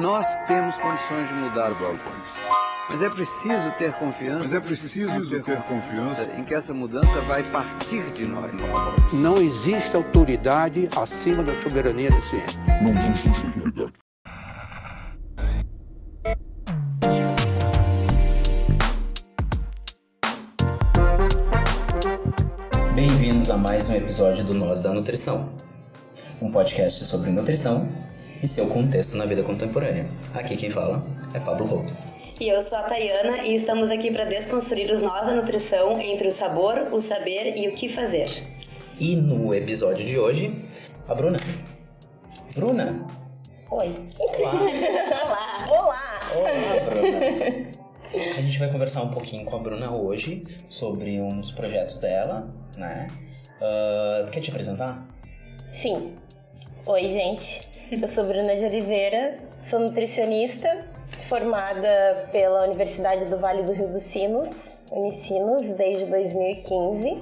Nós temos condições de mudar o balcão. Mas é preciso ter confiança. Em que essa mudança vai partir de nós. Não existe autoridade acima da soberania da ciência. Não existe autoridade. Bem-vindos a mais um episódio do Nós da Nutrição, um podcast sobre nutrição e seu contexto na vida contemporânea. Aqui quem fala é Pablo Couto. E eu sou a Tayana e estamos aqui para desconstruir os nós da nutrição entre o sabor, o saber e o que fazer. E no episódio de hoje, a Bruna. Bruna! Oi! Olá! Olá! Olá, Bruna! A gente vai conversar um pouquinho com a Bruna hoje sobre uns projetos dela, né? Quer te apresentar? Sim. Oi, gente. Eu sou Bruna de Oliveira, sou nutricionista, formada pela Universidade do Vale do Rio dos Sinos, Unicinos, desde 2015.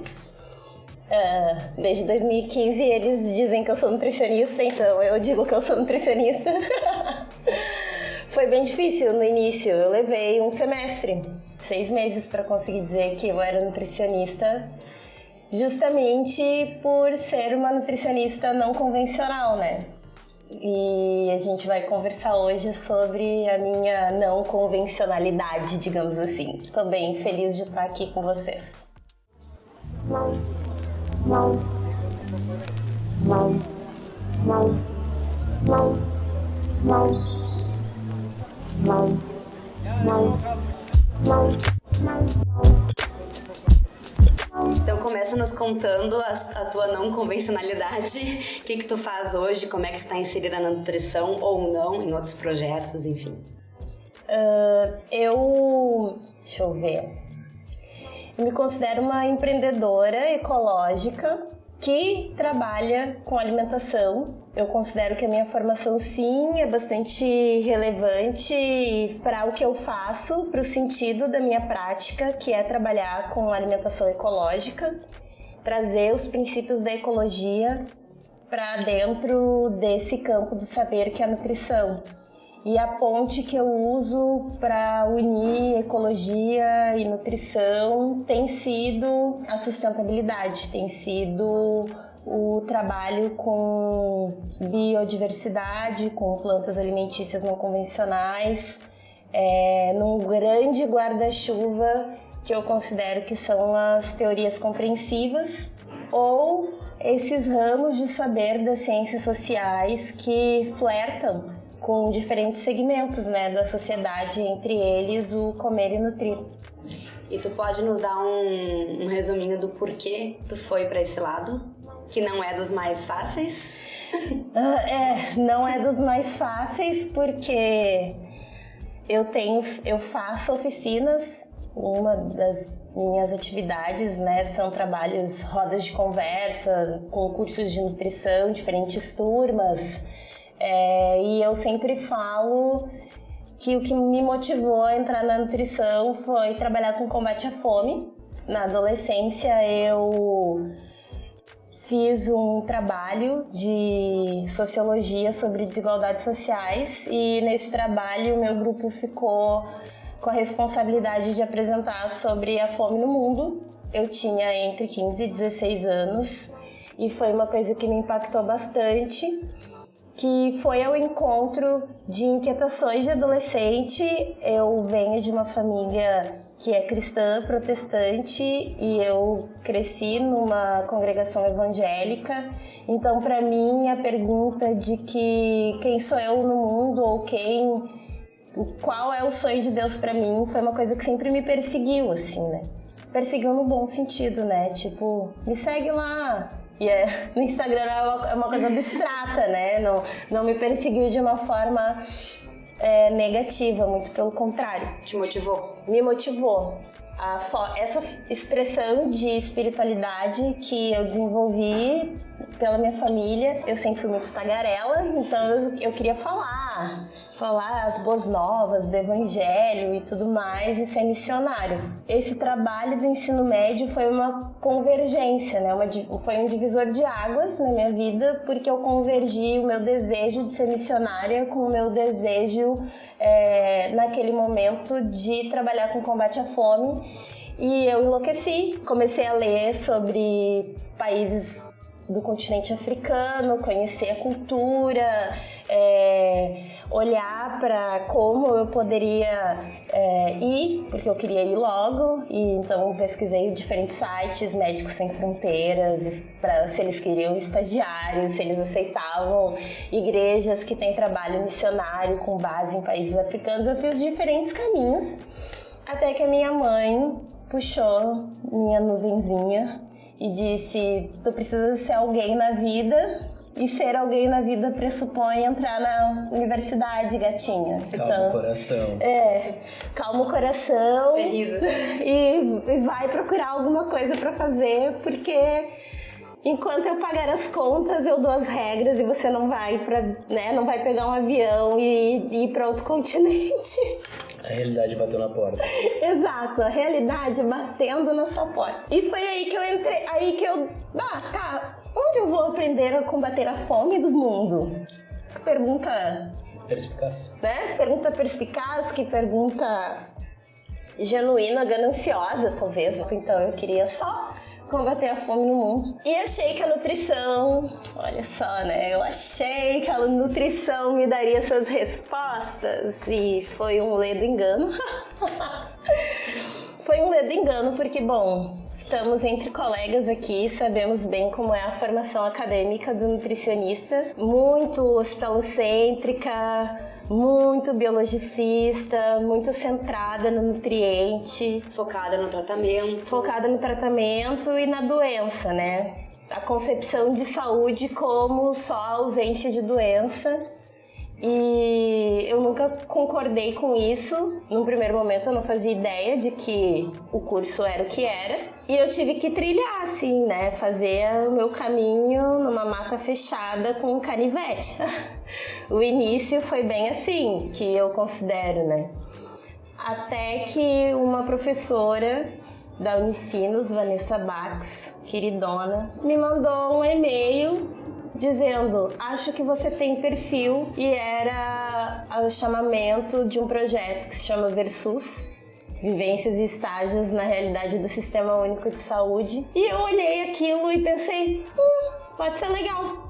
Desde 2015 eles dizem que eu sou nutricionista, então eu digo que eu sou nutricionista. Foi bem difícil no início, eu levei um semestre, 6 meses para conseguir dizer que eu era nutricionista, justamente por ser uma nutricionista não convencional, né? E a gente vai conversar hoje sobre a minha não convencionalidade, digamos assim. Tô bem feliz de estar aqui com vocês. Então começa nos contando a tua não convencionalidade, o que tu faz hoje, como é que tu tá inserida na nutrição ou não, em outros projetos, enfim. Deixa eu ver. Eu me considero uma empreendedora ecológica que trabalha com alimentação. Eu considero que a minha formação, sim, é bastante relevante para o que eu faço, para o sentido da minha prática, que é trabalhar com alimentação ecológica, trazer os princípios da ecologia para dentro desse campo do saber que é a nutrição. E a ponte que eu uso para unir ecologia e nutrição tem sido a sustentabilidade, tem sido o trabalho com biodiversidade, com plantas alimentícias não convencionais, num grande guarda-chuva que eu considero que são as teorias compreensivas ou esses ramos de saber das ciências sociais que flertam com diferentes segmentos, né, da sociedade, entre eles o comer e nutrir. E tu pode nos dar um resuminho do porquê tu foi para esse lado, que não é dos mais fáceis? Não é dos mais fáceis porque eu faço oficinas. Uma das minhas atividades, né, são trabalhos, rodas de conversa, com cursos de nutrição, diferentes turmas. E eu sempre falo que o que me motivou a entrar na nutrição foi trabalhar com combate à fome. Na adolescência eu fiz um trabalho de sociologia sobre desigualdades sociais e nesse trabalho o meu grupo ficou com a responsabilidade de apresentar sobre a fome no mundo. Eu tinha entre 15 e 16 anos e foi uma coisa que me impactou bastante, que foi ao encontro de inquietações de adolescente. Eu venho de uma família que é cristã, protestante, e eu cresci numa congregação evangélica. Então, para mim, a pergunta de que quem sou eu no mundo ou qual é o sonho de Deus para mim foi uma coisa que sempre me perseguiu, assim, né? Perseguiu no bom sentido, né? Tipo, me segue lá. E no Instagram é uma coisa abstrata, né? Não me perseguiu de uma forma negativa, muito pelo contrário. Te motivou? Me motivou. Essa expressão de espiritualidade que eu desenvolvi pela minha família, eu sempre fui muito tagarela, então eu queria falar falar as boas novas do evangelho e tudo mais e ser missionário. Esse trabalho do ensino médio foi uma convergência, né? Foi um divisor de águas na minha vida, porque eu convergi o meu desejo de ser missionária com o meu desejo, naquele momento, de trabalhar com combate à fome. E eu enlouqueci, comecei a ler sobre países do continente africano, conhecer a cultura, olhar para como eu poderia ir, porque eu queria ir logo, e então pesquisei diferentes sites, Médicos Sem Fronteiras, se eles queriam estagiários, se eles aceitavam igrejas que têm trabalho missionário com base em países africanos. Eu fiz diferentes caminhos, até que a minha mãe puxou minha nuvenzinha e disse: tu precisa ser alguém na vida, e ser alguém na vida pressupõe entrar na universidade, gatinha. Calma o coração. Calma o coração. Terrível. E vai procurar alguma coisa pra fazer, porque enquanto eu pagar as contas, eu dou as regras e você não vai não vai pegar um avião e ir pra outro continente. A realidade bateu na porta. Exato, a realidade batendo na sua porta. E foi aí que eu entrei, onde eu vou aprender a combater a fome do mundo? Pergunta perspicaz, né? Pergunta perspicaz, que pergunta genuína, gananciosa, talvez. Então eu queria só combater a fome no mundo. E achei que a nutrição, olha só, né? Eu achei que a nutrição me daria essas respostas, e foi um ledo engano. Foi um ledo engano porque, bom, estamos entre colegas aqui, sabemos bem como é a formação acadêmica do nutricionista, muito hospitalocêntrica, muito biologicista, muito centrada no nutriente. Focada no tratamento E na doença, né? A concepção de saúde como só ausência de doença. E eu nunca concordei com isso. Num primeiro momento eu não fazia ideia de que o curso era o que era. E eu tive que trilhar, assim, né? Fazer o meu caminho numa mata fechada com um canivete. O início foi bem assim, que eu considero, né? Até que uma professora da Unicinos, Vanessa Bax, queridona, me mandou um e-mail dizendo: acho que você tem perfil, e era o chamamento de um projeto que se chama Versus, Vivências e Estágios na Realidade do Sistema Único de Saúde. E eu olhei aquilo e pensei, pode ser legal.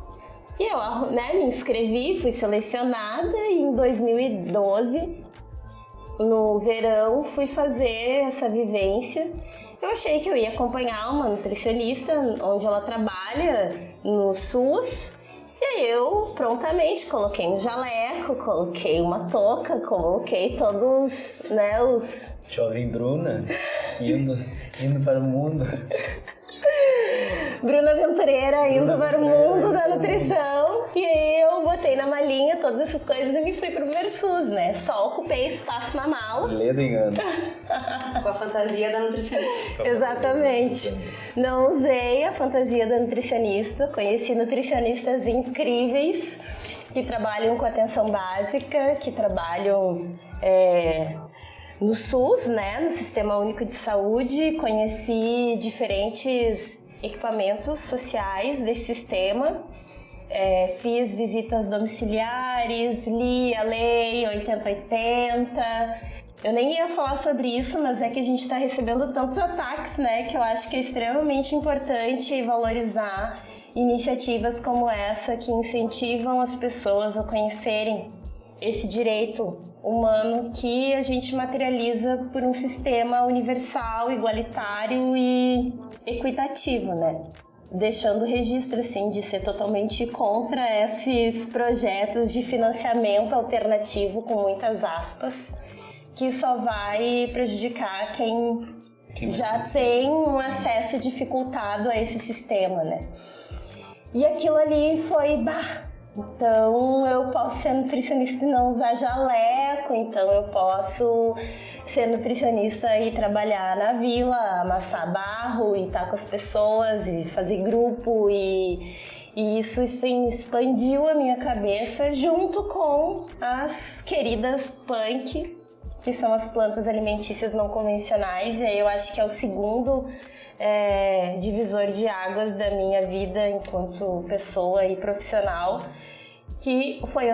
E eu, me inscrevi, fui selecionada, e em 2012, no verão, fui fazer essa vivência. Eu achei que eu ia acompanhar uma nutricionista onde ela trabalha no SUS, e aí eu prontamente coloquei um jaleco, coloquei uma touca, coloquei todos, os... Jovem Bruna, indo para o mundo. Bruna Aventureira indo para o mundo da nutrição, e aí eu botei na malinha todas essas coisas e me fui pro Versus, né? Só ocupei espaço na mala. Ledo engano. Com a fantasia da nutricionista. Exatamente. Não usei a fantasia da nutricionista, conheci nutricionistas incríveis que trabalham com atenção básica, que trabalham no SUS, né? No Sistema Único de Saúde. Conheci diferentes equipamentos sociais desse sistema, fiz visitas domiciliares, li a lei 8080. Eu nem ia falar sobre isso, mas é que a gente está recebendo tantos ataques, né, que eu acho que é extremamente importante valorizar iniciativas como essa, que incentivam as pessoas a conhecerem esse direito humano que a gente materializa por um sistema universal, igualitário e equitativo, né? Deixando registro, assim, de ser totalmente contra esses projetos de financiamento alternativo, com muitas aspas, que só vai prejudicar quem já tem um acesso dificultado a esse sistema, né? E aquilo ali foi... Então eu posso ser nutricionista e não usar jaleco, então eu posso ser nutricionista e trabalhar na vila, amassar barro e estar com as pessoas e fazer grupo e E isso, assim, expandiu a minha cabeça junto com as queridas punk, que são as plantas alimentícias não convencionais. E aí eu acho que é o segundo divisor de águas da minha vida enquanto pessoa e profissional, que foi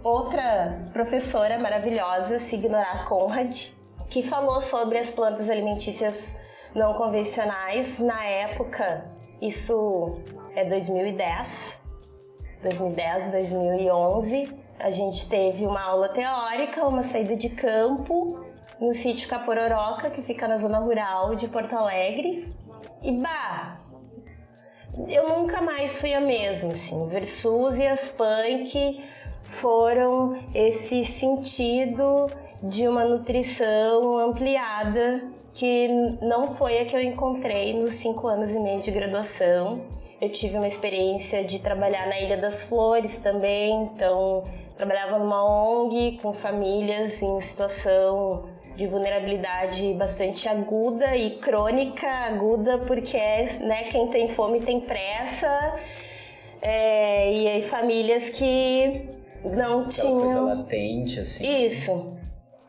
outra professora maravilhosa, Signora Conrad, que falou sobre as plantas alimentícias não convencionais. Na época, isso é 2010, 2011, a gente teve uma aula teórica, uma saída de campo no sítio Capororoca, que fica na zona rural de Porto Alegre. E eu nunca mais fui a mesma, assim. O Versus e as Punk foram esse sentido de uma nutrição ampliada que não foi a que eu encontrei nos 5 anos e meio de graduação. Eu tive uma experiência de trabalhar na Ilha das Flores também, então trabalhava numa ONG com famílias em situação de vulnerabilidade bastante aguda e crônica. Aguda porque quem tem fome tem pressa, e aí famílias que não tinham... Aquela coisa latente, assim. Isso.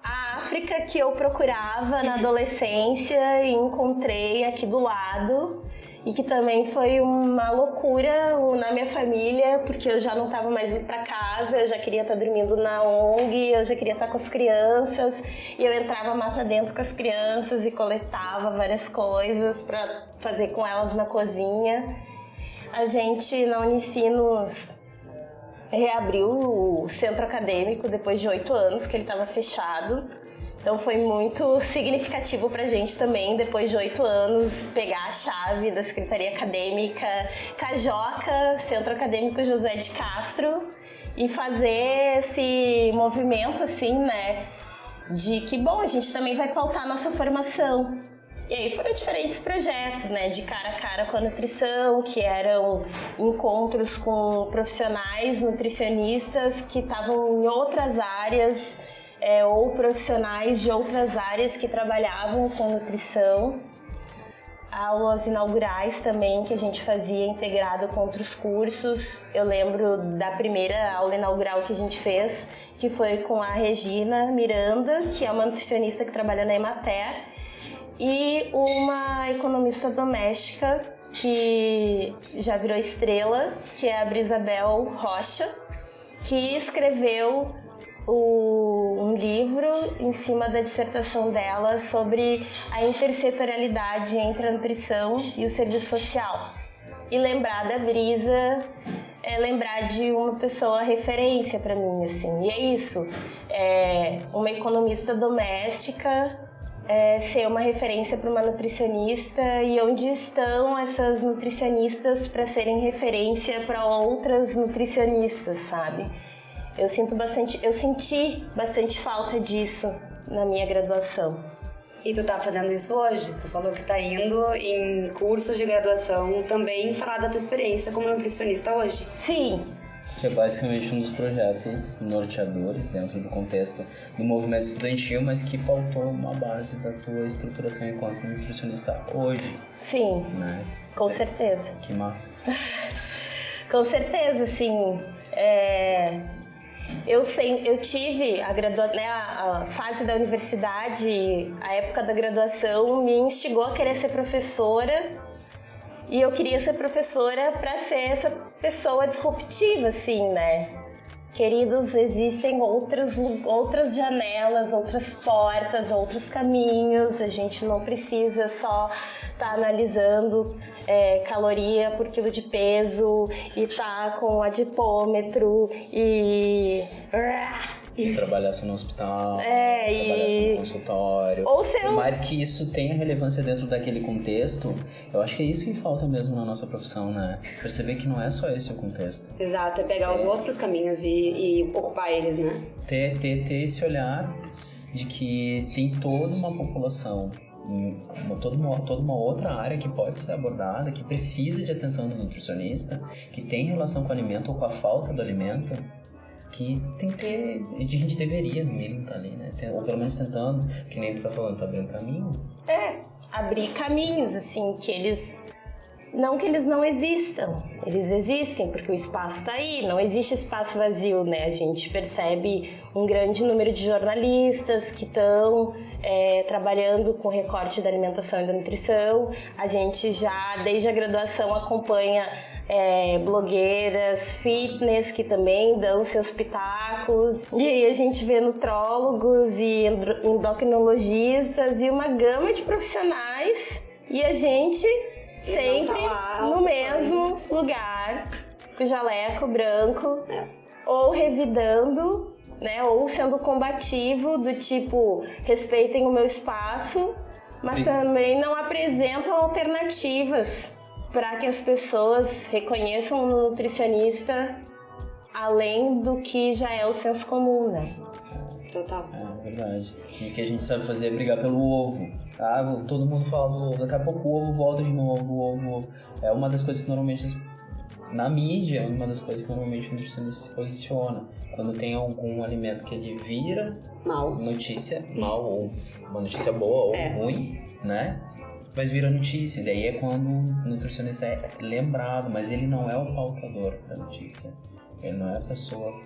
A África que eu procurava na adolescência e encontrei aqui do lado, e que também foi uma loucura na minha família, porque eu já não estava mais indo para casa, eu já queria estar dormindo na ONG, eu já queria estar com as crianças, e eu entrava mata dentro com as crianças e coletava várias coisas para fazer com elas na cozinha. A gente na Unicinos reabriu o centro acadêmico depois de 8 anos que ele estava fechado. Então foi muito significativo pra gente também, depois de 8 anos, pegar a chave da Secretaria Acadêmica Cajoca, Centro Acadêmico José de Castro, e fazer esse movimento, assim, né, de que, bom, a gente também vai pautar a nossa formação. E aí foram diferentes projetos, né, de cara a cara com a nutrição, que eram encontros com profissionais nutricionistas que estavam em outras áreas, ou profissionais de outras áreas que trabalhavam com nutrição. Aulas inaugurais também que a gente fazia integrado com outros cursos. Eu lembro da primeira aula inaugural que a gente fez, que foi com a Regina Miranda, que é uma nutricionista que trabalha na Emater, e uma economista doméstica que já virou estrela, que é a Brisabel Rocha, que escreveu um livro em cima da dissertação dela sobre a intersetorialidade entre a nutrição e o serviço social. E lembrar da Brisa é lembrar de uma pessoa referência para mim, assim. E é isso, uma economista doméstica ser uma referência para uma nutricionista, e onde estão essas nutricionistas para serem referência para outras nutricionistas, sabe? Eu senti bastante falta disso na minha graduação. E tu tá fazendo isso hoje? Tu falou que tá indo em cursos de graduação também falar da tua experiência como nutricionista hoje. Sim. Que é basicamente um dos projetos norteadores dentro do contexto do movimento estudantil, mas que faltou uma base da tua estruturação enquanto nutricionista hoje. Sim, né? Com certeza. Que massa. Com certeza, sim. Eu tive a fase da universidade, a época da graduação me instigou a querer ser professora, e eu queria ser professora para ser essa pessoa disruptiva, assim, né? Queridos, existem outras janelas, outras portas, outros caminhos. A gente não precisa só estar analisando caloria por quilo de peso e tá com adipômetro e trabalhasse no hospital, trabalhasse no consultório. Por mais que isso tenha relevância dentro daquele contexto, eu acho que é isso que falta mesmo na nossa profissão, né? Perceber que não é só esse o contexto. Exato, é pegar os outros caminhos e ocupar eles, né? Ter esse olhar de que tem toda uma população, toda uma outra área que pode ser abordada, que precisa de atenção do nutricionista, que tem relação com o alimento ou com a falta do alimento, que tem que ter, a gente deveria, no mínimo, estar ali, né? Ou pelo menos tentando, que nem tu tá falando, tá abrindo caminho. Abrir caminhos, assim, que eles Não que eles não existam, eles existem, porque o espaço está aí, não existe espaço vazio, né? A gente percebe um grande número de jornalistas que estão trabalhando com recorte da alimentação e da nutrição. A gente já, desde a graduação, acompanha blogueiras fitness que também dão seus pitacos. E aí a gente vê nutrólogos e endocrinologistas e uma gama de profissionais, e a gente sempre no mesmo lugar, com o jaleco branco, ou revidando, né, ou sendo combativo, do tipo, respeitem o meu espaço, mas também não apresentam alternativas para que as pessoas reconheçam no nutricionista além do que já é o senso comum, né? Total. É verdade. E o que a gente sabe fazer é brigar pelo ovo. Ah, todo mundo fala do ovo, daqui a pouco o ovo volta de novo, o ovo. É uma das coisas que normalmente, na mídia, é uma das coisas que normalmente o nutricionista se posiciona. Quando tem algum alimento que ele vira notícia, mal, ou uma notícia boa ou ruim, né? Mas vira notícia, daí é quando o nutricionista é lembrado, mas ele não é o pautador da notícia. Ele não é a pessoa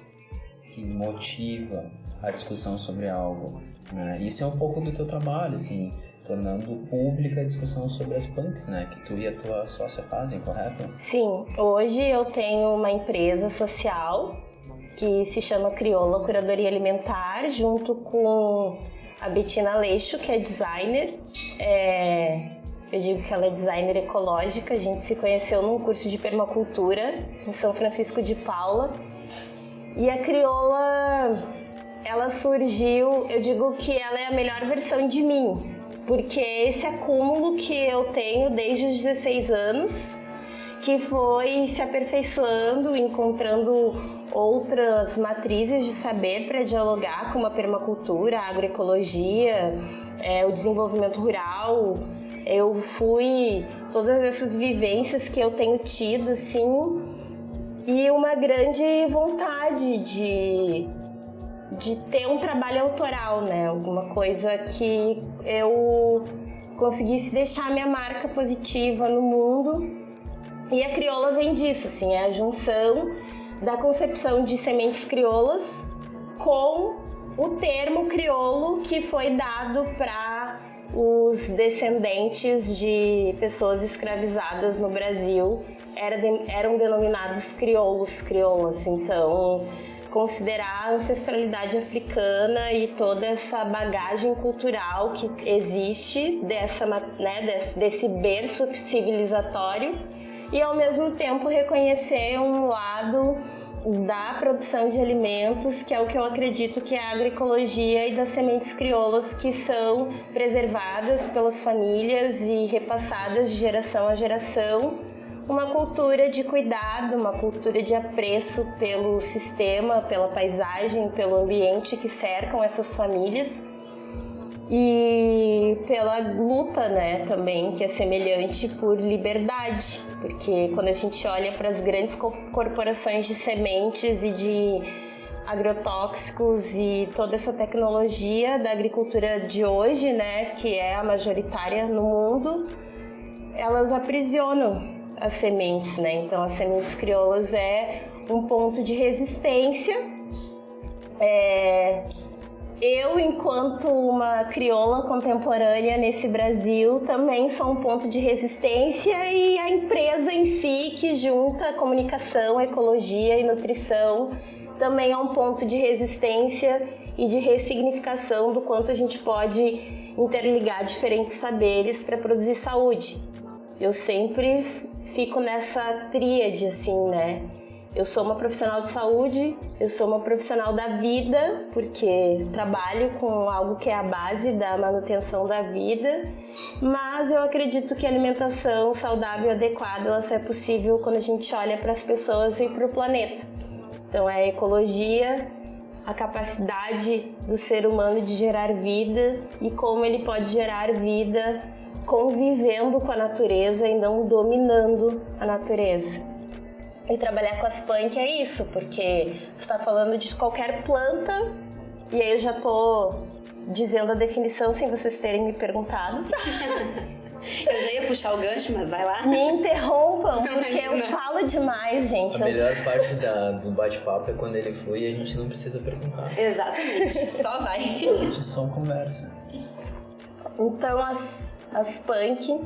que motiva a discussão sobre algo, né? Isso é um pouco do teu trabalho, assim, tornando pública a discussão sobre as punks, né? Que tu e a tua sócia fazem, correto? Sim, hoje eu tenho uma empresa social que se chama Crioula Curadoria Alimentar, junto com a Bettina Leixo, que é designer. Eu digo que ela é designer ecológica. A gente se conheceu num curso de permacultura em São Francisco de Paula. E a Crioula, ela surgiu, eu digo que ela é a melhor versão de mim, porque esse acúmulo que eu tenho desde os 16 anos, que foi se aperfeiçoando, encontrando outras matrizes de saber para dialogar com a permacultura, a agroecologia, o desenvolvimento rural. Eu fui, todas essas vivências que eu tenho tido, assim, e uma grande vontade de ter um trabalho autoral, né? Alguma coisa que eu conseguisse deixar minha marca positiva no mundo. E a crioula vem disso, assim, é a junção da concepção de sementes crioulas com o termo crioulo que foi dado para os descendentes de pessoas escravizadas no Brasil, eram denominados crioulos, crioulas. Então, considerar a ancestralidade africana e toda essa bagagem cultural que existe desse berço civilizatório, e ao mesmo tempo reconhecer um lado da produção de alimentos, que é o que eu acredito que é a agroecologia, e das sementes crioulas, que são preservadas pelas famílias e repassadas de geração a geração. Uma cultura de cuidado, uma cultura de apreço pelo sistema, pela paisagem, pelo ambiente que cercam essas famílias, e pela luta, né, também, que é semelhante, por liberdade, porque quando a gente olha para as grandes corporações de sementes e de agrotóxicos e toda essa tecnologia da agricultura de hoje, né, que é a majoritária no mundo, elas aprisionam as sementes, né? Então as sementes crioulas é um ponto de resistência. Eu, enquanto uma crioula contemporânea nesse Brasil, também sou um ponto de resistência, e a empresa em si, que junta comunicação, ecologia e nutrição, também é um ponto de resistência e de ressignificação do quanto a gente pode interligar diferentes saberes para produzir saúde. Eu sempre fico nessa tríade, assim, né? Eu sou uma profissional de saúde, eu sou uma profissional da vida, porque trabalho com algo que é a base da manutenção da vida, mas eu acredito que a alimentação saudável e adequada, ela só é possível quando a gente olha para as pessoas e para o planeta. Então é a ecologia, a capacidade do ser humano de gerar vida e como ele pode gerar vida convivendo com a natureza e não dominando a natureza. E trabalhar com as punk é isso, porque você está falando de qualquer planta, e aí eu já estou dizendo a definição sem vocês terem me perguntado. Eu já ia puxar o gancho, mas vai lá. Me interrompam, porque eu falo demais, gente. A melhor parte do bate-papo é quando ele flui e a gente não precisa perguntar. Exatamente, só vai. A gente só conversa. Então, as PANC,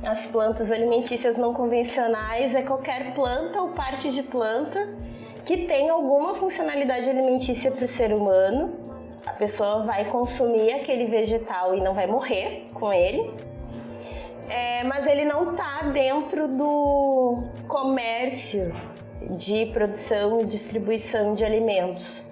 as plantas alimentícias não convencionais, é qualquer planta ou parte de planta que tem alguma funcionalidade alimentícia para o ser humano. A pessoa vai consumir aquele vegetal e não vai morrer com ele, mas ele não está dentro do comércio de produção e distribuição de alimentos.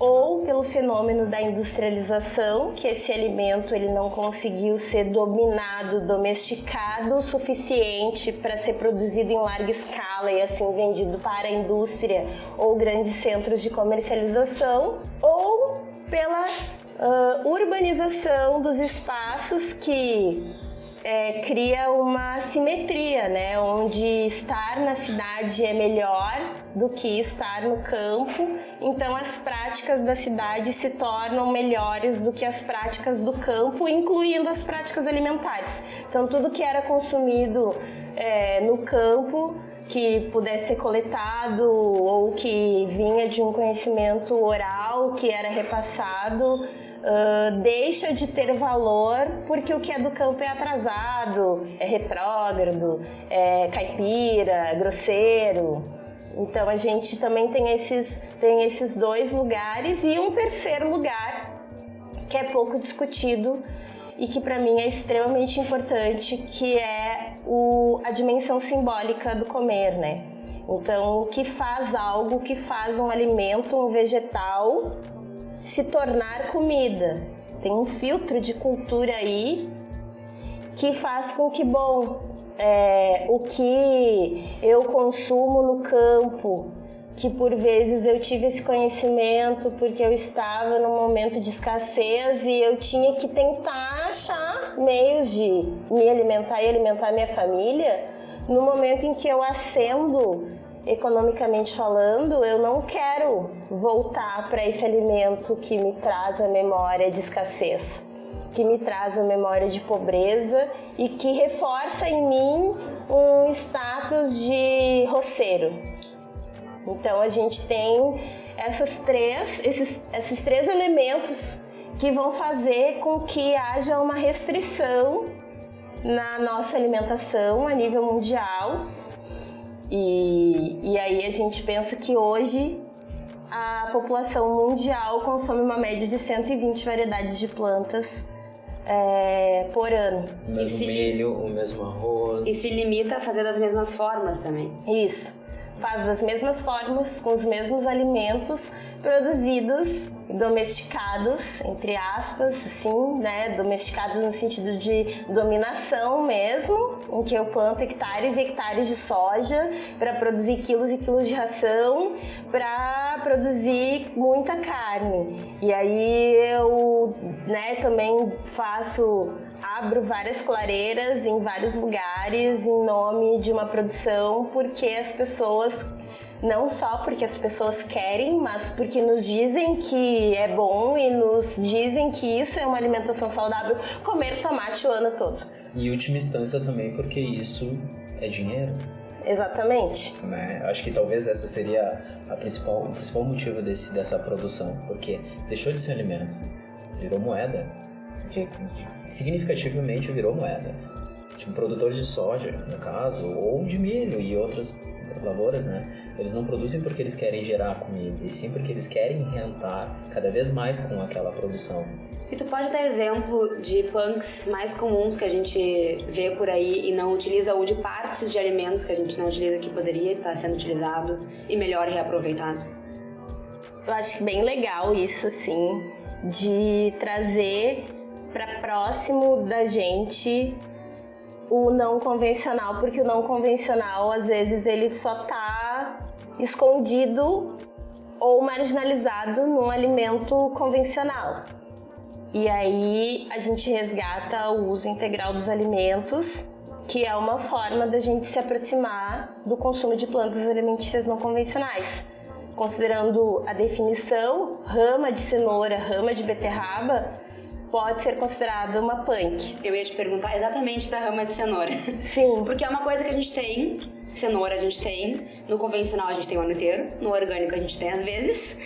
Ou pelo fenômeno da industrialização, que esse alimento ele não conseguiu ser dominado, domesticado o suficiente para ser produzido em larga escala e assim vendido para a indústria ou grandes centros de comercialização, ou pela urbanização dos espaços que cria uma simetria, né? Onde estar na cidade é melhor do que estar no campo, então as práticas da cidade se tornam melhores do que as práticas do campo, incluindo as práticas alimentares. Então tudo que era consumido no campo, que pudesse ser coletado ou que vinha de um conhecimento oral que era repassado, deixa de ter valor porque o que é do campo é atrasado, é retrógrado, é caipira, grosseiro. Então a gente também tem esses dois lugares e um terceiro lugar que é pouco discutido e que para mim é extremamente importante, que é a dimensão simbólica do comer, né? Então, o que faz algo, o que faz um alimento, um vegetal se tornar comida. Tem um filtro de cultura aí que faz com que, o que eu consumo no campo, que por vezes eu tive esse conhecimento porque eu estava num momento de escassez e eu tinha que tentar achar meios de me alimentar e alimentar minha família. No momento em que eu ascendo economicamente falando, eu não quero voltar para esse alimento que me traz a memória de escassez, que me traz a memória de pobreza e que reforça em mim um status de roceiro. Então a gente tem esses três elementos que vão fazer com que haja uma restrição na nossa alimentação a nível mundial. E aí a gente pensa que hoje a população mundial consome uma média de 120 variedades de plantas por ano. O mesmo milho, o mesmo arroz. E se limita a fazer das mesmas formas também. Isso. Faz das mesmas formas, com os mesmos alimentos produzidos, domesticados, entre aspas, assim, né? Domesticados no sentido de dominação mesmo, em que eu planto hectares e hectares de soja para produzir quilos e quilos de ração, para produzir muita carne. E aí eu, também abro várias clareiras em vários lugares em nome de uma produção, porque as pessoas, não só porque as pessoas querem, mas porque nos dizem que é bom e nos dizem que isso é uma alimentação saudável, comer tomate o ano todo. E em última instância também porque isso é dinheiro. Exatamente. Né? Acho que talvez essa seria o principal motivo dessa produção, porque deixou de ser alimento, virou moeda. Significativamente virou moeda. Tipo, produtores de soja, no caso, ou de milho e outras lavouras, né? Eles não produzem porque eles querem gerar comida, e sim porque eles querem rentar cada vez mais com aquela produção. E tu pode dar exemplo de punks mais comuns que a gente vê por aí e não utiliza, ou de partes de alimentos que a gente não utiliza que poderia estar sendo utilizado e melhor reaproveitado? Eu acho bem legal isso, assim, de trazer para próximo da gente o não convencional, porque o não convencional, às vezes, ele só tá escondido ou marginalizado num alimento convencional. E aí a gente resgata o uso integral dos alimentos, que é uma forma da gente se aproximar do consumo de plantas alimentícias não convencionais. Considerando a definição, rama de cenoura, rama de beterraba, pode ser considerada uma punk. Eu ia te perguntar exatamente da rama de cenoura. Sim. Porque é uma coisa que a gente tem, cenoura a gente tem, no convencional a gente tem o ano inteiro, no orgânico a gente tem às vezes,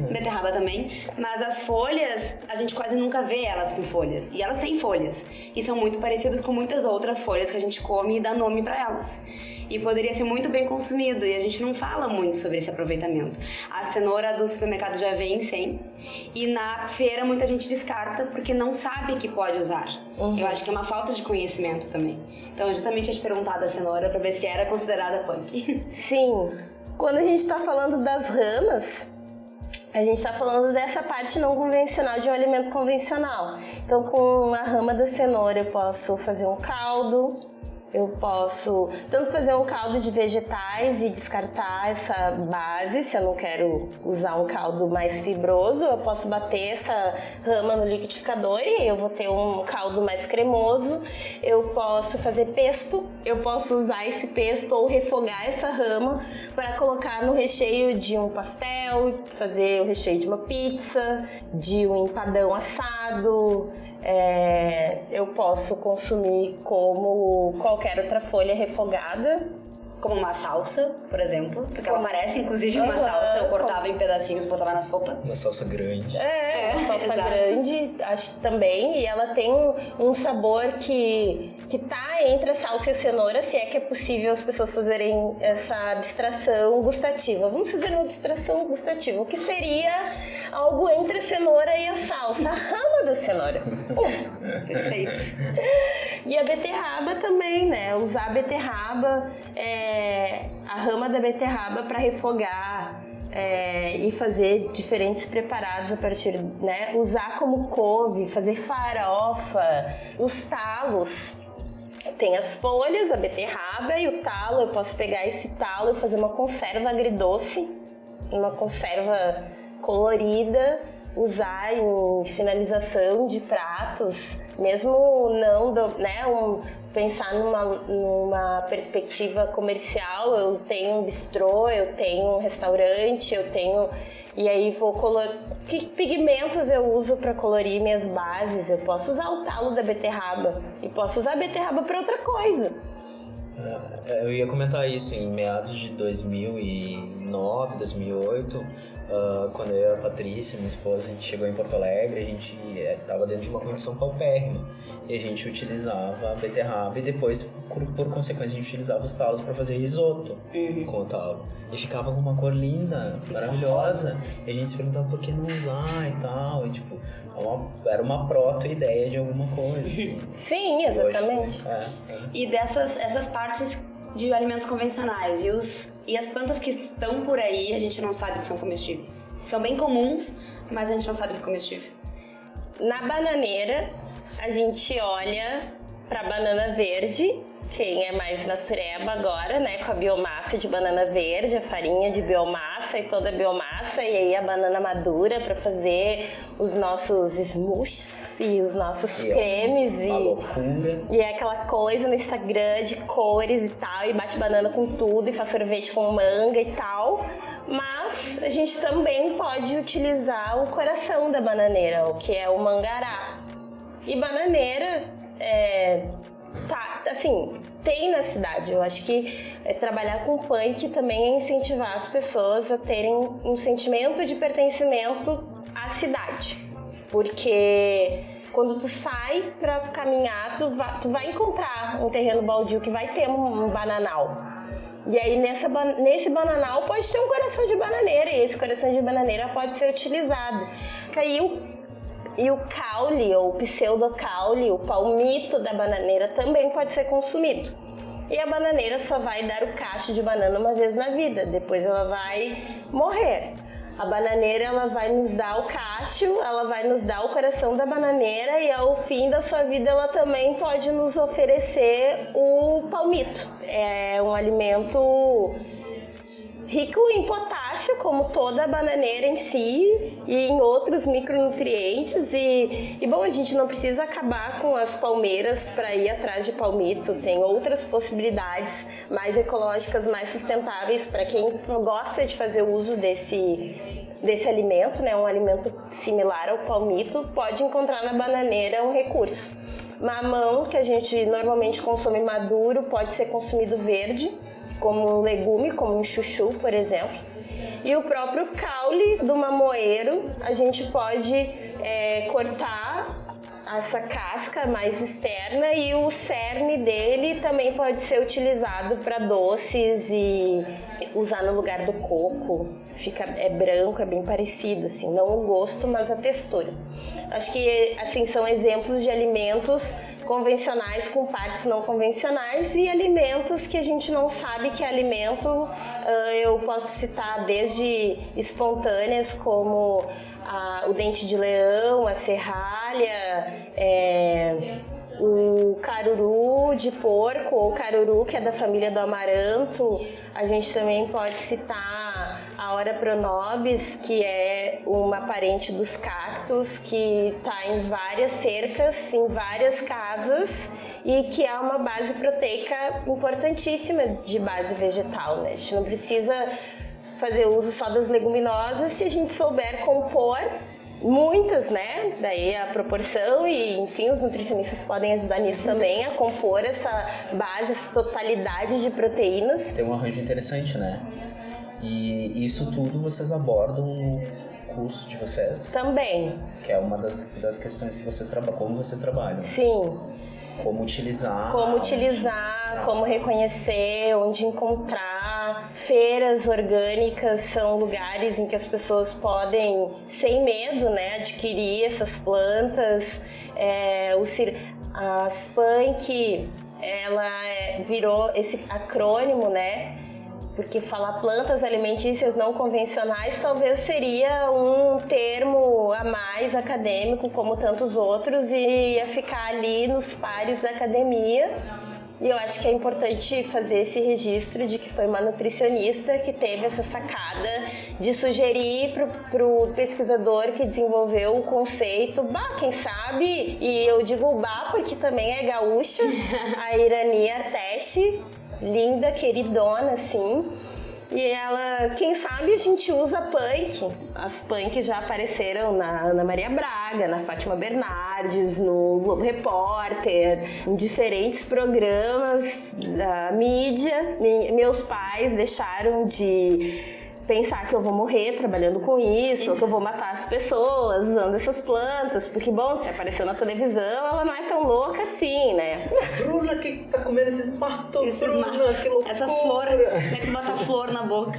beterraba também, mas as folhas, a gente quase nunca vê elas com folhas, e elas têm folhas, e são muito parecidas com muitas outras folhas que a gente come e dá nome para elas. E poderia ser muito bem consumido, e a gente não fala muito sobre esse aproveitamento. A cenoura do supermercado já vem sem, e na feira muita gente descarta porque não sabe que pode usar. Eu acho que é uma falta de conhecimento também. Então, justamente, eu te perguntar da cenoura para ver se era considerada punk. Sim. Quando a gente está falando das ramas, a gente está falando dessa parte não convencional de um alimento convencional. Então, com a rama da cenoura, eu posso fazer um caldo. Eu posso tanto fazer um caldo de vegetais e descartar essa base, se eu não quero usar um caldo mais fibroso, eu posso bater essa rama no liquidificador e eu vou ter um caldo mais cremoso. Eu posso fazer pesto, eu posso usar esse pesto ou refogar essa rama para colocar no recheio de um pastel, fazer o recheio de uma pizza, de um empadão assado. Eu posso consumir como qualquer outra folha refogada. Como uma salsa, por exemplo, porque ela parece inclusive uma salsa, eu cortava em pedacinhos e botava na sopa. Uma salsa grande. Uma salsa grande, acho também, e ela tem um sabor que tá entre a salsa e a cenoura, se é que é possível as pessoas fazerem essa abstração gustativa. Vamos fazer uma abstração gustativa, o que seria algo entre a cenoura e a salsa, a rama da cenoura. Perfeito. E a beterraba também, né? Usar a beterraba, a rama da beterraba para refogar e fazer diferentes preparados a partir, né? Usar como couve, fazer farofa, os talos. Tem as folhas, a beterraba e o talo. Eu posso pegar esse talo e fazer uma conserva agridoce, uma conserva colorida, usar em finalização de pratos, mesmo não, pensar numa perspectiva comercial. Eu tenho um bistrô, eu tenho um restaurante, e aí vou colocar que pigmentos eu uso para colorir minhas bases. Eu posso usar o talo da beterraba e posso usar a beterraba para outra coisa. Eu ia comentar isso em meados de 2009, 2008, quando eu e a Patrícia, minha esposa, a gente chegou em Porto Alegre, a gente estava dentro de uma condição paupérrima e a gente utilizava a beterraba e depois, por consequência, a gente utilizava os talos para fazer risoto com o talo. E ficava com uma cor linda, maravilhosa, e a gente se perguntava por que não usar e tal, e tipo, era uma proto-ideia de alguma coisa. Assim. Sim, exatamente. E essas partes de alimentos convencionais e as plantas que estão por aí, a gente não sabe que são comestíveis. São bem comuns, mas a gente não sabe que é comestível. Na bananeira, a gente olha para banana verde, quem é mais natureba agora, né, com a biomassa de banana verde, a farinha de biomassa e toda a biomassa, e aí a banana madura para fazer os nossos smoothies e os nossos cremes e é aquela coisa no Instagram de cores e tal, e bate banana com tudo e faz sorvete com manga e tal. Mas a gente também pode utilizar o coração da bananeira, o que é o mangará. E bananeira tem na cidade. Eu acho que trabalhar com punk também é incentivar as pessoas a terem um sentimento de pertencimento à cidade. Porque quando tu sai pra caminhar, tu vai encontrar um terreno baldio que vai ter um bananal. E aí nesse bananal pode ter um coração de bananeira, e esse coração de bananeira pode ser utilizado. E o caule, ou pseudocaule, o palmito da bananeira também pode ser consumido. E a bananeira só vai dar o cacho de banana uma vez na vida, depois ela vai morrer. A bananeira, ela vai nos dar o cacho, ela vai nos dar o coração da bananeira, e ao fim da sua vida ela também pode nos oferecer o palmito. É um alimento rico em potássio, como toda a bananeira em si, e em outros micronutrientes. E bom, a gente não precisa acabar com as palmeiras para ir atrás de palmito. Tem outras possibilidades mais ecológicas, mais sustentáveis para quem gosta de fazer uso desse alimento, né? Um alimento similar ao palmito, pode encontrar na bananeira um recurso. Mamão, que a gente normalmente consome maduro, pode ser consumido verde, como um legume, como um chuchu, por exemplo. E o próprio caule do mamoeiro, a gente pode cortar essa casca mais externa, e o cerne dele também pode ser utilizado para doces e usar no lugar do coco. É branco, é bem parecido, assim, não o gosto, mas a textura. Acho que assim, são exemplos de alimentos convencionais com partes não convencionais e alimentos que a gente não sabe que é alimento. Eu posso citar desde espontâneas como o dente de leão, a serralha, o caruru de porco ou caruru, que é da família do amaranto. A gente também pode citar a Ora pronobis, que é uma parente dos cactos, que está em várias cercas, em várias casas, e que é uma base proteica importantíssima de base vegetal, né? A gente não precisa fazer uso só das leguminosas se a gente souber compor muitas, né? Daí a proporção, e enfim, os nutricionistas podem ajudar nisso também, a compor essa base, essa totalidade de proteínas. Tem um arranjo interessante, né? E isso tudo vocês abordam no curso de vocês? Também. Que é uma das questões que vocês trabalham, como vocês trabalham. Sim. Como utilizar, como reconhecer, onde encontrar. Feiras orgânicas são lugares em que as pessoas podem, sem medo, né, adquirir essas plantas. A SPANC, ela virou esse acrônimo, né? Porque falar plantas alimentícias não convencionais talvez seria um termo a mais acadêmico, como tantos outros, e ia ficar ali nos pares da academia. E eu acho que é importante fazer esse registro de que foi uma nutricionista que teve essa sacada de sugerir para o pesquisador que desenvolveu o conceito, quem sabe, e eu digo porque também é gaúcha, a Irani Arteche, linda, queridona, assim. E ela, quem sabe a gente usa punk. As punk já apareceram na Ana Maria Braga, na Fátima Bernardes, no Globo Repórter, em diferentes programas da mídia. Meus pais deixaram de pensar que eu vou morrer trabalhando com isso, ou que eu vou matar as pessoas usando essas plantas, porque, bom, se apareceu na televisão, ela não é tão louca assim, né? Bruna, o que tá comendo esses matos? Bruna, que loucura! Essas flores, como é que bota flor na boca?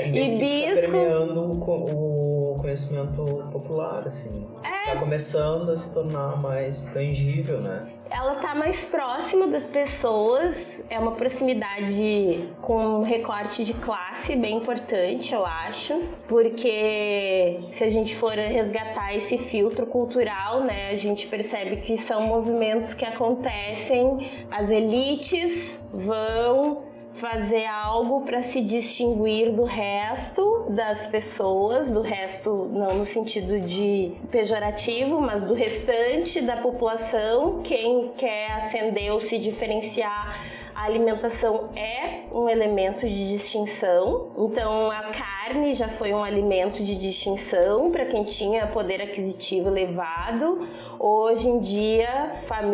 Hibisco. Tá permeando o conhecimento popular, assim. Tá começando a se tornar mais tangível, né? Ela tá mais próxima das pessoas, é uma proximidade com um recorte de classe bem importante, eu acho, porque se a gente for resgatar esse filtro cultural, né, a gente percebe que são movimentos que acontecem, as elites vão fazer algo para se distinguir do resto das pessoas, do resto não no sentido de pejorativo, mas do restante da população. Quem quer ascender ou se diferenciar, a alimentação é um elemento de distinção. Então a carne já foi um alimento de distinção para quem tinha poder aquisitivo elevado. Hoje em dia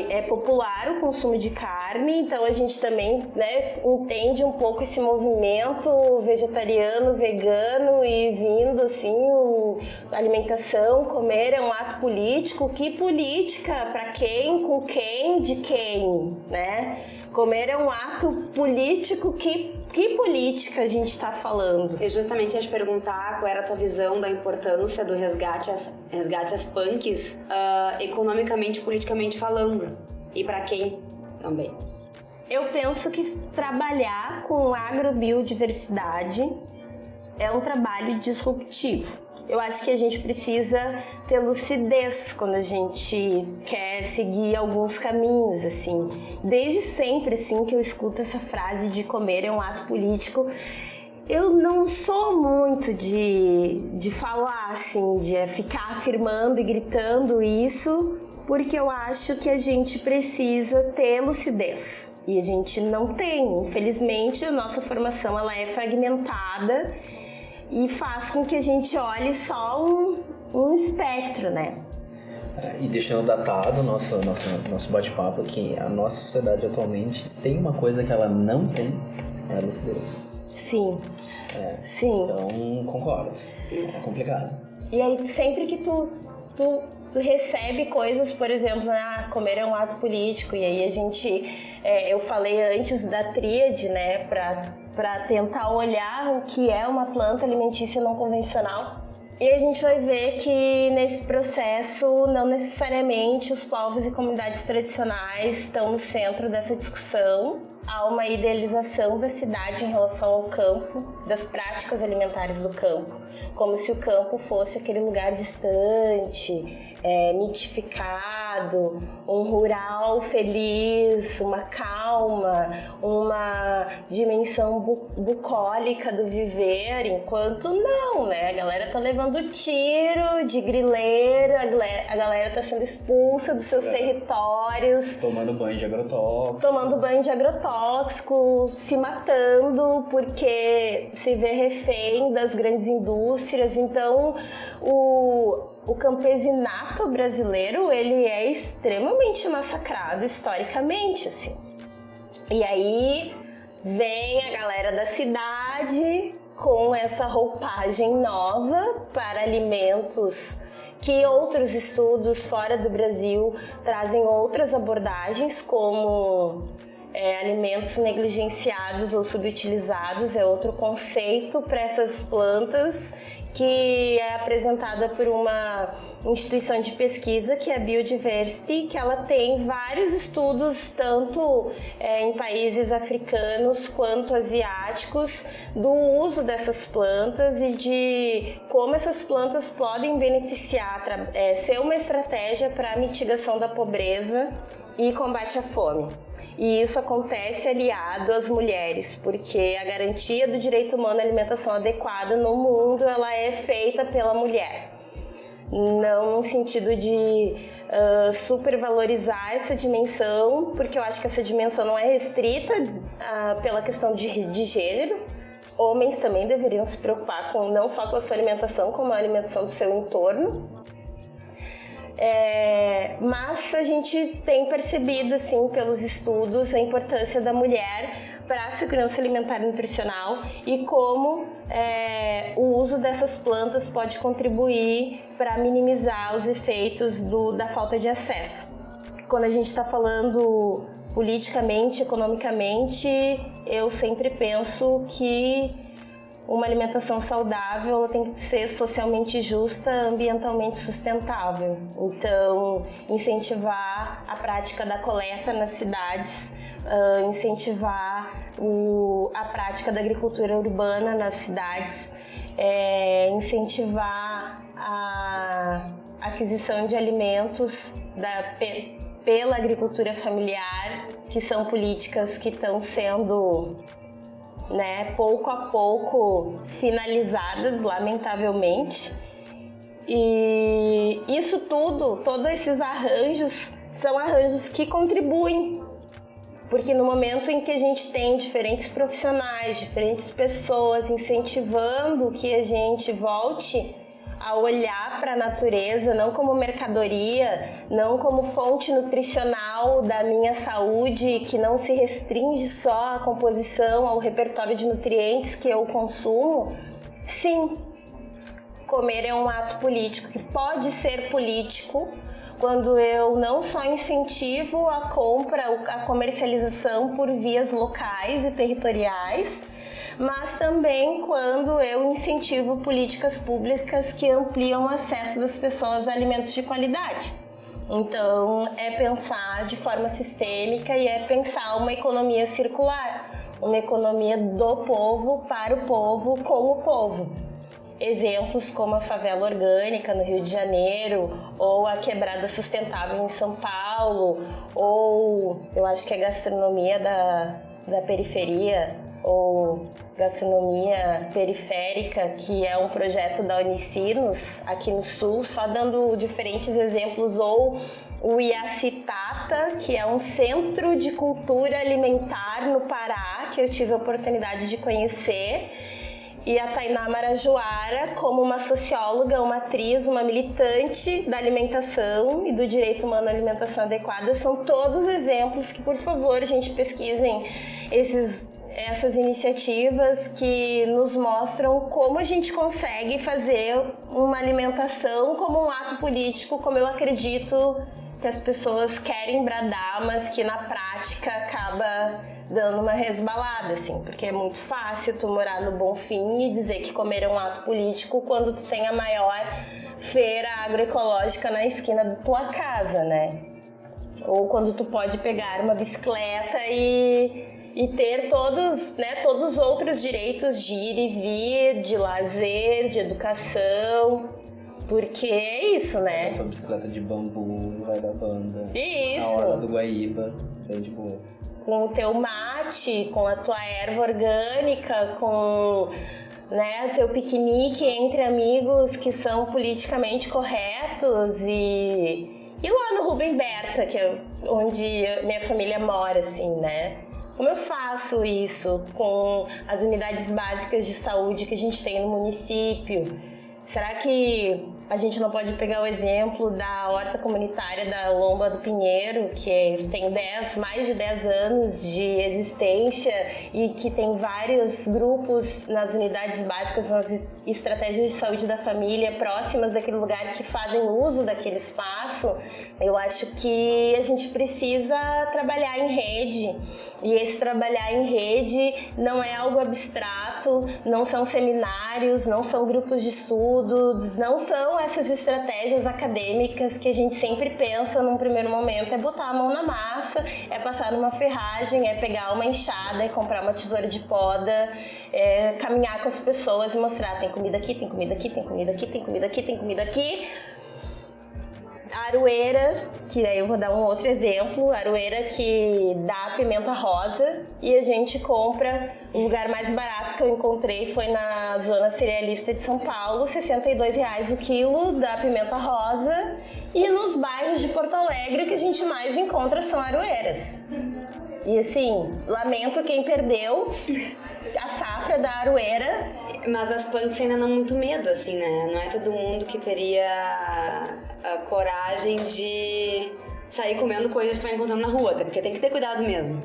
é popular o consumo de carne, então a gente também, né, entende um pouco esse movimento vegetariano, vegano e vindo assim, alimentação, comer é um ato político. Que política? Para quem? Com quem? De quem? Né? Comer é um ato político. Que política a gente está falando? Eu justamente ia te perguntar qual era a tua visão da importância do resgate às punks, economicamente, politicamente falando, e para quem também. Eu penso que trabalhar com agrobiodiversidade é um trabalho disruptivo. Eu acho que a gente precisa ter lucidez quando a gente quer seguir alguns caminhos, assim. Desde sempre, assim, que eu escuto essa frase de comer é um ato político, Eu não sou muito de falar assim, de ficar afirmando e gritando isso, porque eu acho que a gente precisa ter lucidez. E a gente não tem. Infelizmente, a nossa formação ela é fragmentada e faz com que a gente olhe só um espectro, né? E deixando datado o nosso bate-papo, que a nossa sociedade atualmente tem uma coisa que ela não tem, é a lucidez. Sim. Sim. Então, concordo. É complicado. E aí, sempre que tu recebe coisas, por exemplo, comer é um ato político, e aí a gente... eu falei antes da tríade, né, para tentar olhar o que é uma planta alimentícia não convencional. E a gente vai ver que nesse processo, não necessariamente os povos e comunidades tradicionais estão no centro dessa discussão. Há uma idealização da cidade em relação ao campo, das práticas alimentares do campo, como se o campo fosse aquele lugar distante, mitificado, um rural feliz, uma calma, uma dimensão bucólica do viver, enquanto não, né? A galera tá levando tiro de grileiro, a galera tá sendo expulsa dos seus territórios. Tomando banho de agrotóxico, se matando porque se vê refém das grandes indústrias. Então, o campesinato brasileiro, ele é extremamente massacrado historicamente, assim. E aí vem a galera da cidade com essa roupagem nova para alimentos que outros estudos fora do Brasil trazem outras abordagens, como alimentos negligenciados ou subutilizados, é outro conceito para essas plantas, que é apresentada por uma instituição de pesquisa, que é a Biodiversity, que ela tem vários estudos, tanto em países africanos quanto asiáticos, do uso dessas plantas e de como essas plantas podem beneficiar, ser uma estratégia para a mitigação da pobreza e combate à fome. E isso acontece aliado às mulheres, porque a garantia do direito humano à alimentação adequada no mundo, ela é feita pela mulher. Não no sentido de supervalorizar essa dimensão, porque eu acho que essa dimensão não é restrita pela questão de gênero. Homens também deveriam se preocupar não só com a sua alimentação, como a alimentação do seu entorno. Mas a gente tem percebido, assim, pelos estudos, a importância da mulher para a segurança alimentar e nutricional e como o uso dessas plantas pode contribuir para minimizar os efeitos da falta de acesso. Quando a gente está falando politicamente, economicamente, eu sempre penso que uma alimentação saudável tem que ser socialmente justa, ambientalmente sustentável. Então, incentivar a prática da coleta nas cidades, incentivar a prática da agricultura urbana nas cidades, incentivar a aquisição de alimentos pela agricultura familiar, que são políticas que estão sendo pouco a pouco finalizadas, lamentavelmente. E isso todos esses arranjos, são arranjos que contribuem, porque no momento em que a gente tem diferentes profissionais, diferentes pessoas incentivando que a gente volte a olhar para a natureza não como mercadoria, não como fonte nutricional da minha saúde, que não se restringe só à composição, ao repertório de nutrientes que eu consumo. Sim, comer é um ato político, que pode ser político quando eu não só incentivo a compra, a comercialização por vias locais e territoriais, mas também quando eu incentivo políticas públicas que ampliam o acesso das pessoas a alimentos de qualidade. Então, é pensar de forma sistêmica e é pensar uma economia circular, uma economia do povo, para o povo, com o povo. Exemplos como a favela orgânica no Rio de Janeiro, ou a quebrada sustentável em São Paulo, ou eu acho que a gastronomia da periferia ou gastronomia periférica, que é um projeto da Unicinos aqui no Sul, só dando diferentes exemplos, ou o Iacitata, que é um centro de cultura alimentar no Pará, que eu tive a oportunidade de conhecer, e a Tainá Marajoara como uma socióloga, uma atriz, uma militante da alimentação e do direito humano à alimentação adequada. São todos exemplos que, por favor, a gente pesquisem essas iniciativas que nos mostram como a gente consegue fazer uma alimentação como um ato político, como eu acredito que as pessoas querem bradar, mas que na prática acaba dando uma resbalada, assim, porque é muito fácil tu morar no Bonfim e dizer que comer é um ato político quando tu tem a maior feira agroecológica na esquina da tua casa, né? Ou quando tu pode pegar uma bicicleta e ter todos os outros direitos de ir e vir, de lazer, de educação, porque é isso, né? A tua bicicleta de bambu vai da banda. Isso! Na hora do Guaíba, bem de boa. Com o teu mate, com a tua erva orgânica, com o teu piquenique entre amigos que são politicamente corretos e lá no Rubem Berta, que é onde minha família mora, assim, né? Como eu faço isso com as unidades básicas de saúde que a gente tem no município? Será que a gente não pode pegar o exemplo da horta comunitária da Lomba do Pinheiro, que tem mais de 10 anos de existência e que tem vários grupos nas unidades básicas, nas estratégias de saúde da família próximas daquele lugar que fazem uso daquele espaço? Eu acho que a gente precisa trabalhar em rede. E esse trabalhar em rede não é algo abstrato, não são seminários, não são grupos de estudos, não são essas estratégias acadêmicas que a gente sempre pensa num primeiro momento. É botar a mão na massa, é passar numa ferragem, é pegar uma enxada, é comprar uma tesoura de poda, é caminhar com as pessoas e mostrar: tem comida aqui, tem comida aqui, tem comida aqui, tem comida aqui, tem comida aqui. A Aroeira, que aí eu vou dar um outro exemplo, a Aroeira que dá pimenta rosa e a gente compra, o lugar mais barato que eu encontrei foi na zona cerealista de São Paulo, R$62 o quilo da pimenta rosa, e nos bairros de Porto Alegre o que a gente mais encontra são aroeiras. E assim, lamento quem perdeu a safra da aroeira. Mas as punks ainda dão muito medo, assim, né? Não é todo mundo que teria a coragem de sair comendo coisas que vai encontrando na rua, até porque tem que ter cuidado mesmo.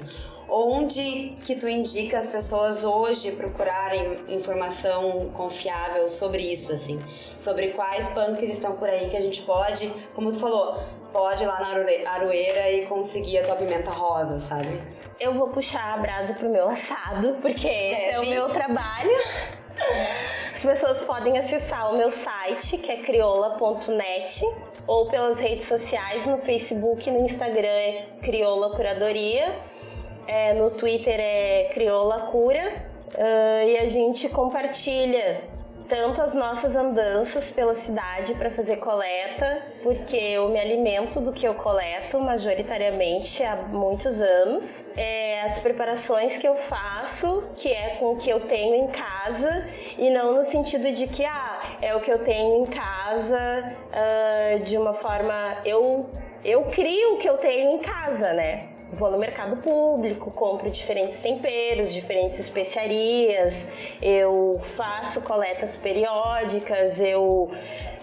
Onde que tu indica as pessoas hoje procurarem informação confiável sobre isso, assim? Sobre quais punks estão por aí que a gente pode, como tu falou, pode ir lá na Aroeira e conseguir a tua pimenta rosa, sabe? Eu vou puxar a brasa pro meu assado, porque esse é o meu trabalho. As pessoas podem acessar o meu site, que é crioula.net, ou pelas redes sociais, no Facebook, no Instagram é Crioula Curadoria, no Twitter é Crioula Cura, e a gente compartilha tanto as nossas andanças pela cidade para fazer coleta, porque eu me alimento do que eu coleto majoritariamente há muitos anos, as preparações que eu faço, que é com o que eu tenho em casa, e não no sentido de que é o que eu tenho em casa, de uma forma, eu crio o que eu tenho em casa, né? Vou no mercado público, compro diferentes temperos, diferentes especiarias, eu faço coletas periódicas,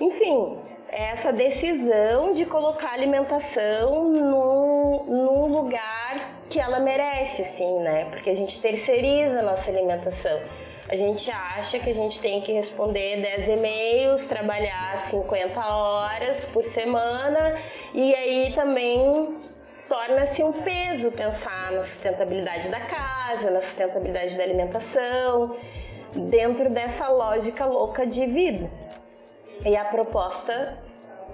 enfim, essa decisão de colocar a alimentação num lugar que ela merece, assim, né? Porque a gente terceiriza a nossa alimentação. A gente acha que a gente tem que responder 10 e-mails, trabalhar 50 horas por semana, e aí também torna-se um peso pensar na sustentabilidade da casa, na sustentabilidade da alimentação, dentro dessa lógica louca de vida. E a proposta,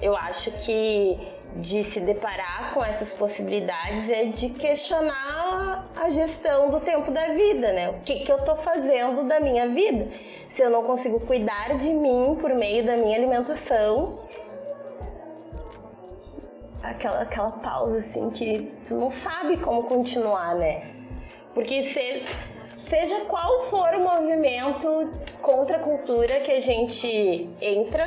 eu acho que de se deparar com essas possibilidades é de questionar a gestão do tempo da vida, né? O que eu tô fazendo da minha vida? Se eu não consigo cuidar de mim por meio da minha alimentação, aquela pausa assim que tu não sabe como continuar, né? Porque seja qual for o movimento contra a cultura que a gente entra,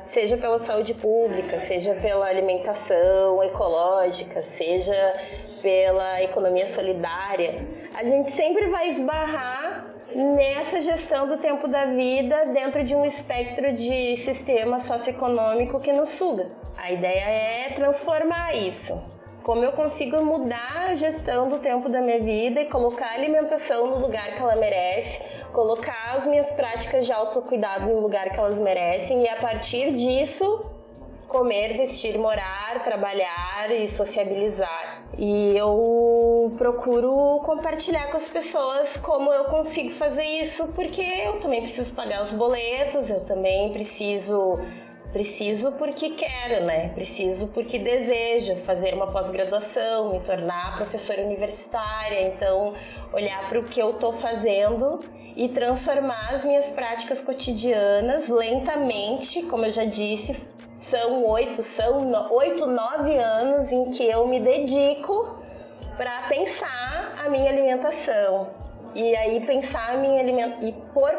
seja pela saúde pública, seja pela alimentação ecológica, seja pela economia solidária, a gente sempre vai esbarrar nessa gestão do tempo da vida dentro de um espectro de sistema socioeconômico que nos suga. A ideia é transformar isso. Como eu consigo mudar a gestão do tempo da minha vida e colocar a alimentação no lugar que ela merece, colocar as minhas práticas de autocuidado no lugar que elas merecem e, a partir disso, comer, vestir, morar, trabalhar e sociabilizar. E eu procuro compartilhar com as pessoas como eu consigo fazer isso, porque eu também preciso pagar os boletos, eu também preciso porque quero, né? Preciso porque desejo fazer uma pós-graduação, me tornar professora universitária. Então, olhar para o que eu estou fazendo e transformar as minhas práticas cotidianas lentamente, como eu já disse, são 8, 9 anos em que eu me dedico para pensar a minha alimentação. E aí, por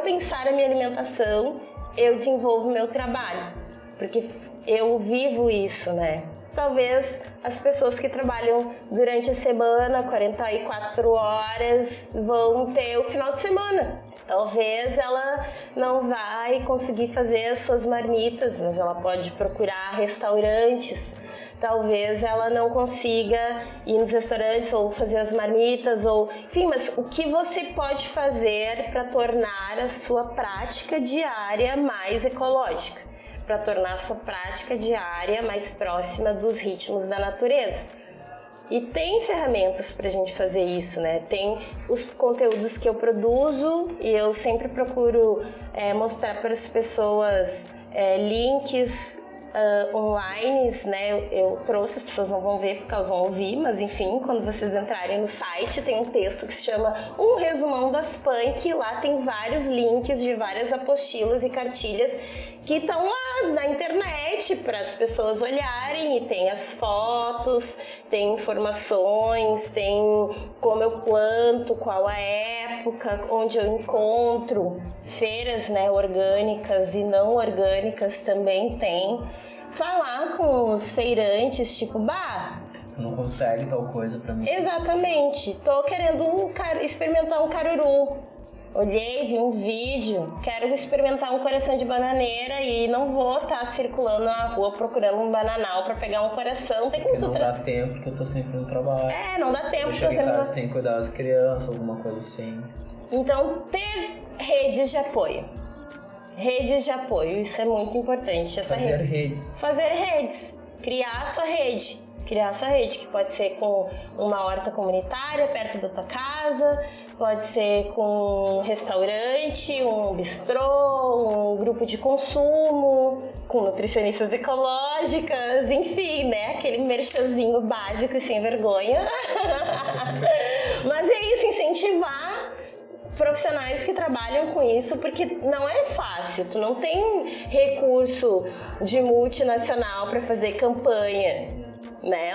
pensar a minha alimentação, eu desenvolvo o meu trabalho. Porque eu vivo isso, né? Talvez as pessoas que trabalham durante a semana, 44 horas, vão ter o final de semana. Talvez ela não vai conseguir fazer as suas marmitas, mas ela pode procurar restaurantes. Talvez ela não consiga ir nos restaurantes ou fazer as marmitas, enfim, mas o que você pode fazer para tornar a sua prática diária mais ecológica? Para tornar a sua prática diária mais próxima dos ritmos da natureza. E tem ferramentas para a gente fazer isso, né? Tem os conteúdos que eu produzo e eu sempre procuro mostrar para as pessoas links online, né? Eu trouxe, as pessoas não vão ver porque elas vão ouvir, mas enfim, quando vocês entrarem no site tem um texto que se chama Um Resumão das Punk, lá tem vários links de várias apostilas e cartilhas que estão lá na internet para as pessoas olharem, e tem as fotos, tem informações, tem como eu planto, qual a época, onde eu encontro, feiras, né, orgânicas e não orgânicas também tem. Falar com os feirantes, tipo, tu não consegue tal coisa pra mim. Exatamente, tô querendo experimentar um caruru. Olhei, vi um vídeo, quero experimentar um coração de bananeira e não vou estar circulando na rua procurando um bananal pra pegar um coração. Tem como não dá tempo, porque eu tô sempre no trabalho. Não dá tempo. Eu chego em casa, tem que cuidar das crianças, alguma coisa assim. Então, ter redes de apoio. Redes de apoio, isso é muito importante. Fazer redes. Criar a sua rede. Que pode ser com uma horta comunitária perto da tua casa, pode ser com um restaurante, um bistrô, um grupo de consumo, com nutricionistas ecológicas, enfim, né? Aquele merchanzinho básico e sem vergonha. Mas é isso, incentivar profissionais que trabalham com isso, porque não é fácil, tu não tem recurso de multinacional para fazer campanha, né?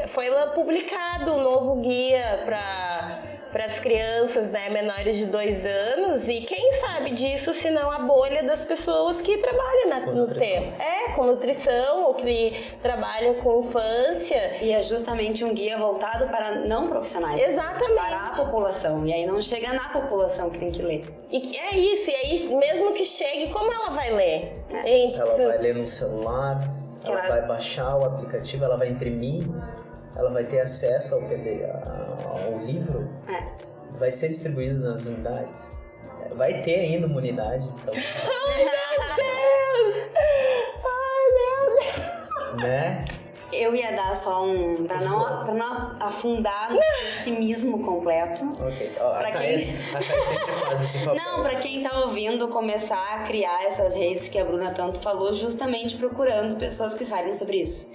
Foi lá publicado um novo guia para as crianças, né, menores de 2 anos, e quem sabe disso se não a bolha das pessoas que trabalham no tempo. Com nutrição, ou que trabalham com infância. E é justamente um guia voltado para não profissionais. Exatamente. Para a população. E aí não chega na população que tem que ler. E é isso, e aí mesmo que chegue, como ela vai ler? Ela vai ler no celular, ela vai baixar o aplicativo, ela vai imprimir, ela vai ter acesso ao livro, vai ser distribuído nas unidades, vai ter ainda uma unidade de saúde. Ai, meu Deus! Né? Eu ia dar só pra não afundar no pessimismo completo. Ok, a Thaís sempre faz esse papel. Não, pra quem tá ouvindo, começar a criar essas redes que a Bruna tanto falou, justamente procurando pessoas que saibam sobre isso.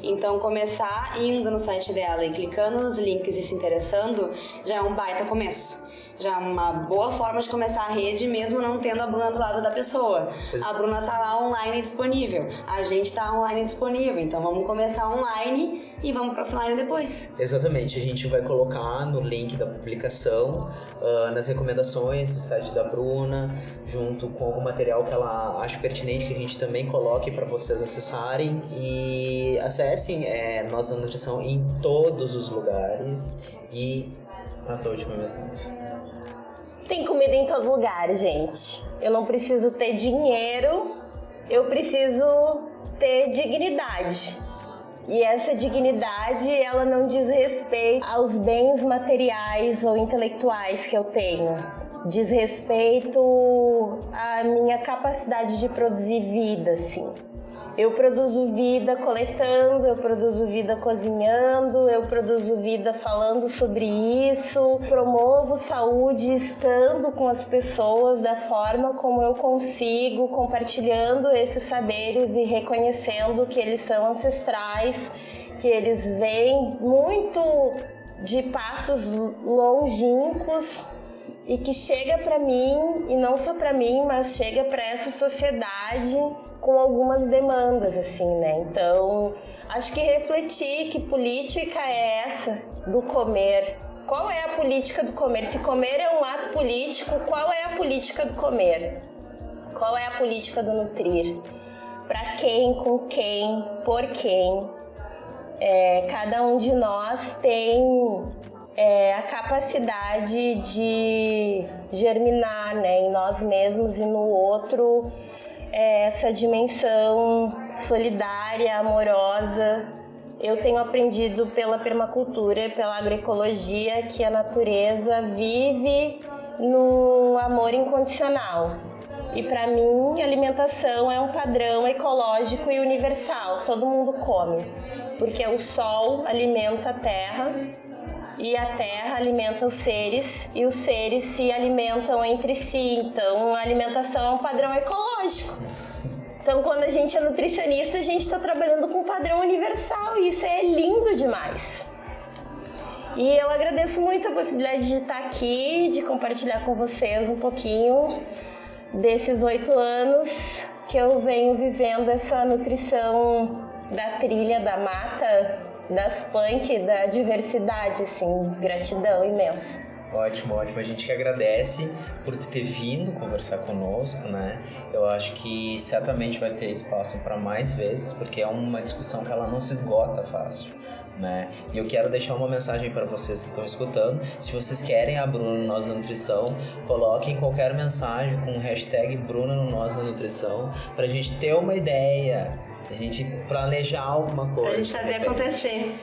Então, começar indo no site dela e clicando nos links e se interessando, já é um baita começo. Já é uma boa forma de começar a rede, mesmo não tendo a Bruna do lado da pessoa. A Bruna tá lá online disponível, a gente tá online disponível, então vamos começar online e vamos pro offline depois. Exatamente, a gente vai colocar no link da publicação, nas recomendações do site da Bruna, junto com o material que ela acha pertinente, que a gente também coloque para vocês acessarem, e acessem Nós da Nutrição em todos os lugares. E a tua última mensagem. Tem comida em todo lugar, gente. Eu não preciso ter dinheiro, eu preciso ter dignidade. E essa dignidade, ela não diz respeito aos bens materiais ou intelectuais que eu tenho. Diz respeito à minha capacidade de produzir vida, assim. Eu produzo vida coletando, eu produzo vida cozinhando, eu produzo vida falando sobre isso, promovo saúde estando com as pessoas da forma como eu consigo, compartilhando esses saberes e reconhecendo que eles são ancestrais, que eles vêm muito de passos longínquos e que chega para mim, e não só para mim, mas chega para essa sociedade com algumas demandas, assim, né? Então, acho que refletir que política é essa do comer. Qual é a política do comer? Se comer é um ato político, qual é a política do comer? Qual é a política do nutrir? Para quem, com quem, por quem? Cada um de nós tem a capacidade de germinar, né, em nós mesmos e no outro, essa dimensão solidária, amorosa. Eu tenho aprendido pela permacultura, pela agroecologia, que a natureza vive no amor incondicional. E para mim, alimentação é um padrão ecológico e universal. Todo mundo come, porque o sol alimenta a terra, e a terra alimenta os seres, e os seres se alimentam entre si. Então, a alimentação é um padrão ecológico. Então, quando a gente é nutricionista, a gente está trabalhando com um padrão universal, e isso é lindo demais. E eu agradeço muito a possibilidade de estar aqui, de compartilhar com vocês um pouquinho desses 8 anos que eu venho vivendo essa nutrição da trilha, da mata, das punk, da diversidade, assim, gratidão imensa. Ótimo, ótimo. A gente que agradece por ter vindo conversar conosco, né? Eu acho que certamente vai ter espaço para mais vezes, porque é uma discussão que ela não se esgota fácil, né? E eu quero deixar uma mensagem para vocês que estão escutando. Se vocês querem a Bruna no Nós da Nutrição, coloquem qualquer mensagem com o hashtag Bruna no Nós da Nutrição, pra gente ter uma ideia, a gente planejar alguma coisa. Pra gente fazer acontecer.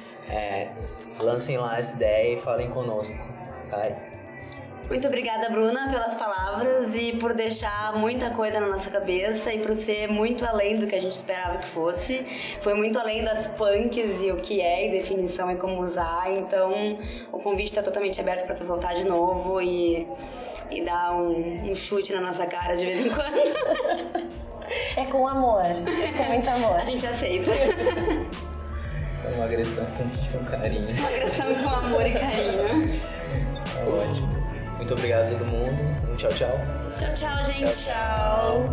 Lancem lá essa ideia e falem conosco. Tá? Muito obrigada, Bruna, pelas palavras e por deixar muita coisa na nossa cabeça e por ser muito além do que a gente esperava que fosse. Foi muito além das punks e o que é e definição e como usar. Então, o convite está totalmente aberto para tu voltar de novo e dar um chute na nossa cara de vez em quando. É com amor, com muito amor. A gente aceita. É uma agressão com carinho. Uma agressão com amor e carinho. Ótimo. Muito obrigado a todo mundo. Tchau, tchau. Tchau, tchau, gente. Tchau.